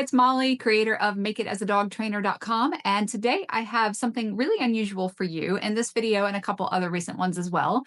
it's Molly, creator of makeitasadogtrainer.com. And today I have something really unusual for you in this video and a couple other recent ones as well.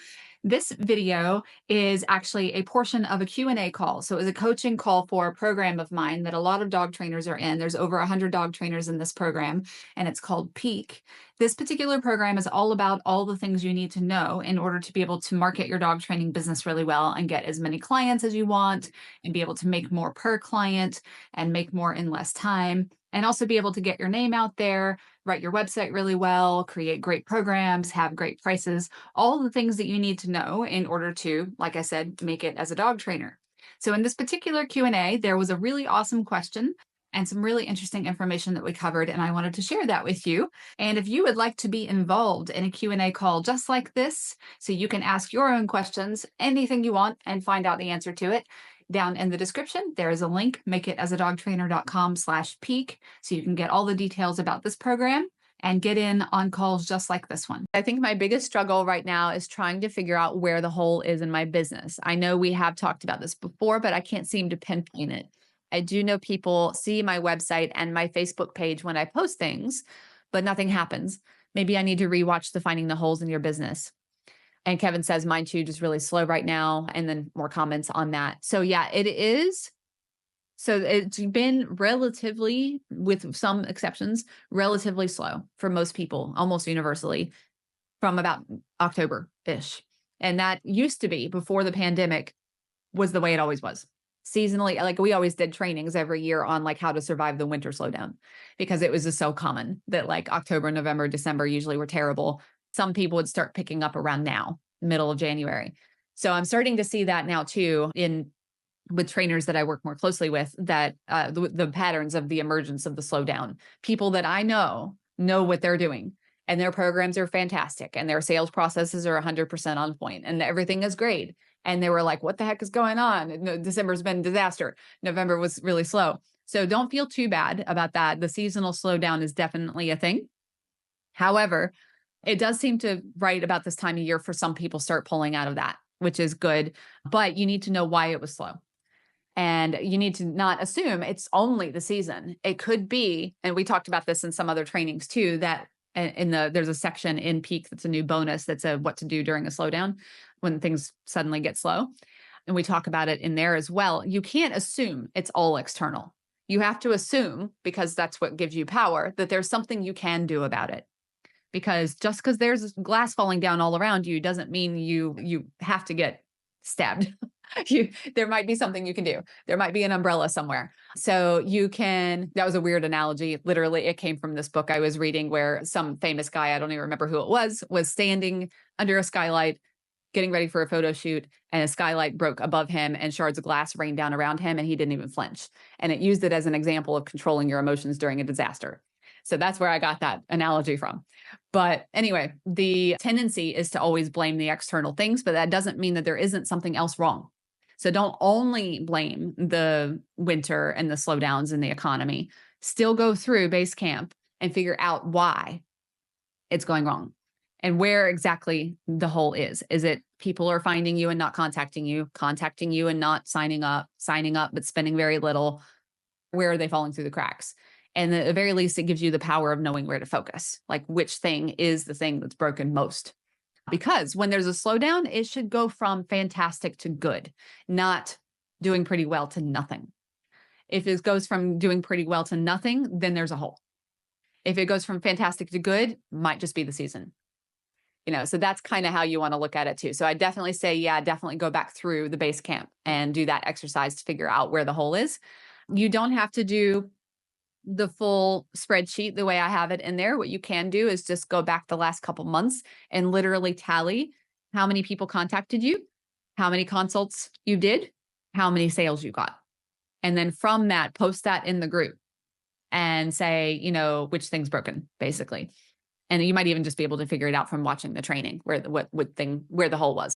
This video is actually a portion of a Q&A call. So it was a coaching call for a program of mine that a lot of dog trainers are in. There's over 100 dog trainers in this program, and it's called Peak. This particular program is all about all the things you need to know in order to be able to market your dog training business really well and get as many clients as you want and be able to make more per client and make more in less time, and also be able to get your name out there, write your website really well, create great programs, have great prices, all the things that you need to know in order to, like I said, make it as a dog trainer. So in this particular Q&A, there was a really awesome question and some really interesting information that we covered, and I wanted to share that with you. And if you would like to be involved in a Q&A call just like this, so you can ask your own questions, anything you want, and find out the answer to it, down in the description, there is a link, makeitasadogtrainer.com/peak, so you can get all the details about this program and get in on calls just like this one. I think my biggest struggle right now is trying to figure out where the hole is in my business. I know we have talked about this before, but I can't seem to pinpoint it. I do know people see my website and my Facebook page when I post things, but nothing happens. Maybe I need to rewatch the Finding the Holes in Your Business. And Kevin says mine too, just really slow right now. And then more comments on that. So yeah, it is. So it's been relatively, with some exceptions, relatively slow for most people, almost universally, from about October-ish. And that used to be, before the pandemic, was the way it always was. Seasonally, like we always did trainings every year on like how to survive the winter slowdown, because it was just so common that like October, November, December usually were terrible. Some people would start picking up around now, middle of January. So I'm starting to see that now too with trainers that I work more closely with, that the patterns of the emergence of the slowdown. People that I know what they're doing, and their programs are fantastic, and their sales processes are 100% on point, and everything is great. And they were like, what the heck is going on? And December's been a disaster. November was really slow. So don't feel too bad about that. The seasonal slowdown is definitely a thing. However, it does seem to, right about this time of year, for some people start pulling out of that, which is good, but you need to know why it was slow. And you need to not assume it's only the season. It could be, and we talked about this in some other trainings too, that there's a section in Peak that's a new bonus that's a what to do during a slowdown when things suddenly get slow. And we talk about it in there as well. You can't assume it's all external. You have to assume, because that's what gives you power, that there's something you can do about it. Because just because there's glass falling down all around you doesn't mean you have to get stabbed. There might be something you can do. There might be an umbrella somewhere. So you can, that was a weird analogy. Literally, it came from this book I was reading where some famous guy, I don't even remember who it was standing under a skylight, getting ready for a photo shoot, and a skylight broke above him and shards of glass rained down around him, and he didn't even flinch. And it used it as an example of controlling your emotions during a disaster. So that's where I got that analogy from. But anyway, the tendency is to always blame the external things, but that doesn't mean that there isn't something else wrong. So don't only blame the winter and the slowdowns in the economy. Still go through base camp and figure out why it's going wrong and where exactly the hole is. Is it people are finding you and not contacting you and not signing up but spending very little? Where are they falling through the cracks? And at the very least, it gives you the power of knowing where to focus, like which thing is the thing that's broken most. Because when there's a slowdown, it should go from fantastic to good, not doing pretty well to nothing. If it goes from doing pretty well to nothing, then there's a hole. If it goes from fantastic to good, might just be the season. So that's kind of how you want to look at it too. So I definitely say, yeah, definitely go back through the base camp and do that exercise to figure out where the hole is. You don't have to do the full spreadsheet the way I have it in there. What you can do is just go back the last couple months and literally tally how many people contacted you, how many consults you did, how many sales you got. And then from that, post that in the group and say, which thing's broken, basically. And you might even just be able to figure it out from watching the training where the hole was.